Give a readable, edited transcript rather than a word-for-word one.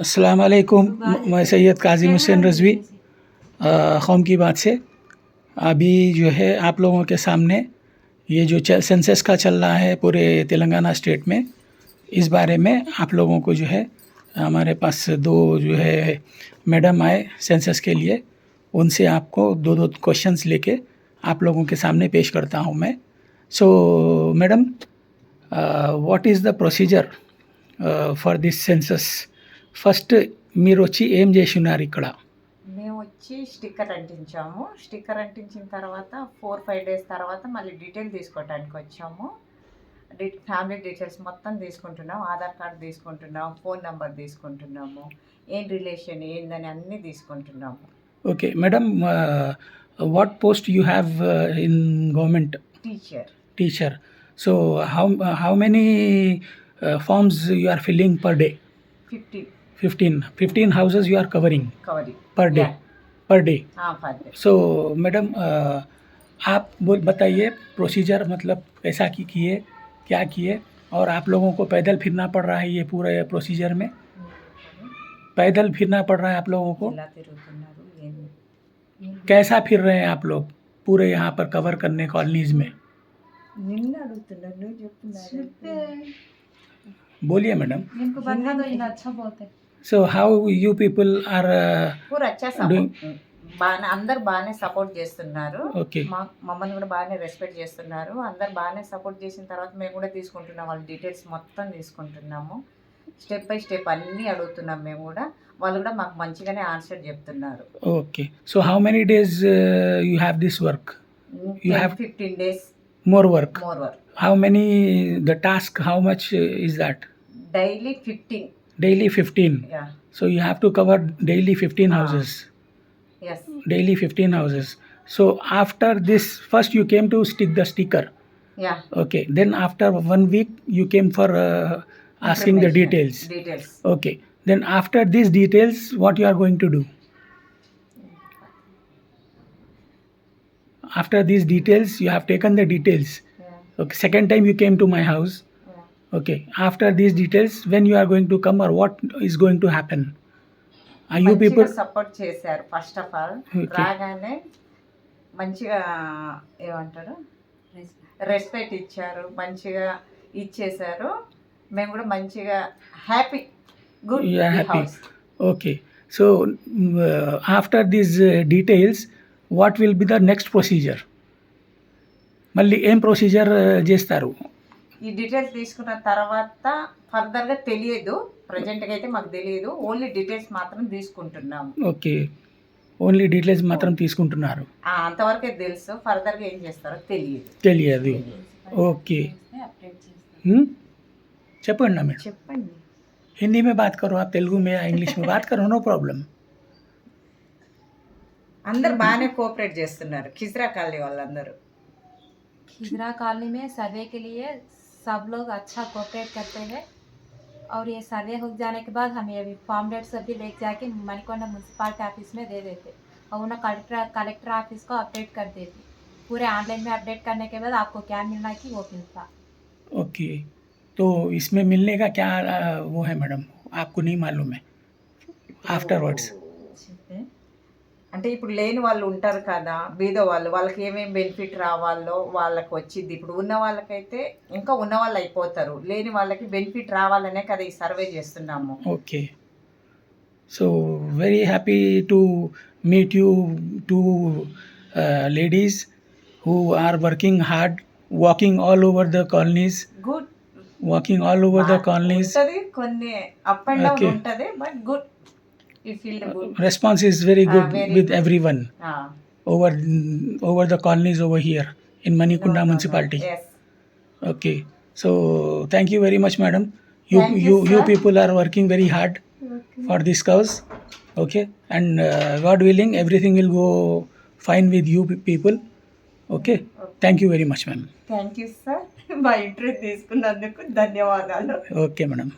अस्सलाम वालेकुम। मैं सैयद काजिम हुसैन रज़वी कौम की बात से अभी जो है आप लोगों के सामने ये जो सेंसस का चल रहा है पूरे तेलंगाना स्टेट में, इस बारे में आप लोगों को जो है हमारे पास दो जो है मैडम आए सेंसस के लिए, उनसे आपको दो क्वेश्चंस लेके आप लोगों के सामने पेश करता हूँ मैं। सो madam, what is the procedure for this census? First మీరు వచ్చి ఏం చేసినారు ఇక్కడ? మేము వచ్చి స్టిక్కర్ అంటించాము. స్టిక్కర్ అంటించిన తర్వాత 4-5 డేస్ తర్వాత మళ్ళీ డీటెయిల్ తీసుకోవడానికి వచ్చాము. ఫ్యామిలీ డీటెయిల్స్ మొత్తం తీసుకుంటున్నాం. ఆధార్ కార్డు తీసుకుంటున్నాం, ఫోన్ నెంబర్ తీసుకుంటున్నాము, ఏం రిలేషన్ ఏందని అన్నీ తీసుకుంటున్నాము. Okay madam, what post you have in government? Teacher. So how many forms you are filling per day? 15 houses you are covering per day? Yeah. Per day. per day. So madam, आप बताइए procedure, मतलब कैसा किए, क्या किए, और आप लोगों को पैदल फिरना पड़ रहा है ये पूरे प्रोसीजर में? पैदल फिरना पड़ रहा है आप लोगों को? कैसा फिर रहे हैं आप लोग पूरे यहाँ पर कवर करने कॉलोनीज में? बोलिए मैडम। इनको बता दो, इन्हें अच्छा बोलते हैं। So how you people are पूरा अच्छा सपोर्ट, బాగానే అందరు బాగానే సపోర్ట్ చేస్తున్నారు. Okay. మమ్మల్ని కూడా బాగానే రెస్పెక్ట్ చేస్తున్నారు. అందరు బాగానే సపోర్ట్ చేసిన తర్వాత మేము కూడా తీసుకుంటున్నాం, వాళ్ళ డీటెయిల్స్ మొత్తం తీసుకుంటున్నాము. స్టెప్ బై స్టెప్ అన్నీ అడుగుతున్నాం మేము కూడా, వాళ్ళు కూడా మాకు మంచిగానే ఆన్సర్ చెప్తున్నారు. Okay. So how many days you have this work? You have 15 days. More work. How many, the task, how much is that? Daily 15. Daily 15. Yeah. So you have to cover daily 15 houses. Yes. Daily 15 houses. So after this, first you came to stick the sticker. Yeah. Okay. Then after 1 week you came for asking the details. Okay. Then after these details, what you are going to do? After these details, you have taken the details. Yeah. Okay. Second time you came to my house. Okay. After these details, when you are going to come, or what is going to happen? Are you people support చేశారు? First of all రాగానే మంచిగా ఏమంటారు, respect ఇచ్చారు, మంచిగా ఇచ్చేశారు. మేము కూడా మంచిగా happy, good happy. Okay. So after these details, what will be the next procedure? మళ్ళీ ఏం ప్రొసీజర్ చేస్తారు? ఈ డీటెయిల్స్ తీసుకున్న తర్వాత ఫర్దర్గా తెలియదు, ప్రజెంట్గా అయితే మాకు తెలియదు, ఓన్లీ డీటెయిల్స్ మాత్రం తీసుకుంటున్నాము. ఓకే. ఓన్లీ డీటెయిల్స్ మాత్రం తీసుకుంటున్నారు, అంతవరకే తెలుసు. ఫర్దర్గా ఏం చేస్తారో తెలియదు. ఓకే. చెప్పండి నా మేడం. చెప్పండి. हिंदी में बात करो, आप तेलुगु में या इंग्लिश में बात करो, नो प्रॉब्लम. అందరు బాగానే కోఆపరేట్ చేస్తున్నారు ఖిజ్రా కాలనీ వాళ్ళందరూ. खिजरा कॉलोनी में सर्वे के लिए सब लोग अच्छा कोऑपरेट करते हैं, और ये सर्वे हो जाने के बाद हम ये फॉर्म डेट सब भी लेके जाके मणिकोंडा म्यूनसिपालिटी ऑफिस में दे देते, और उन्हें कलेक्टर ऑफिस को अपडेट कर देते. पूरे ऑनलाइन में अपडेट करने के बाद आपको क्या मिलना कि वो मिलता. ओके. तो इसमें मिलने का क्या वो है मैडम, आपको नहीं मालूम है आफ्टरवर्ड्स? అంటే ఇప్పుడు లేని వాళ్ళు ఉంటారు కదా, బీద వాళ్ళు, వాళ్ళకి ఏమేమి బెనిఫిట్ రావాలో వాళ్ళకి వచ్చింది. ఇప్పుడు ఉన్న వాళ్ళకైతే ఇంకా ఉన్న వాళ్ళు అయిపోతారు, లేని వాళ్ళకి బెనిఫిట్ రావాలనే కదా ఈ సర్వే చేస్తున్నాము. Okay. So very happy to meet you two ladies who are working hard, walking all over the colonies. Good. Walking all over the colonies. కొన్ని అప్ అండ్ డౌన్ ఉంటుంది, but good. You feel the good response is very good with good. everyone over the colonies over here in Manikonda municipality. Yes. Okay. So thank you very much madam. Thank you, you sir. people are working very hard for this cause. Okay. And God willing, everything will go fine with you people. Okay. Thank you very much ma'am. Thank you sir. మా interview తీసుకున్నందుకు ధన్యవాదాలు. Okay madam.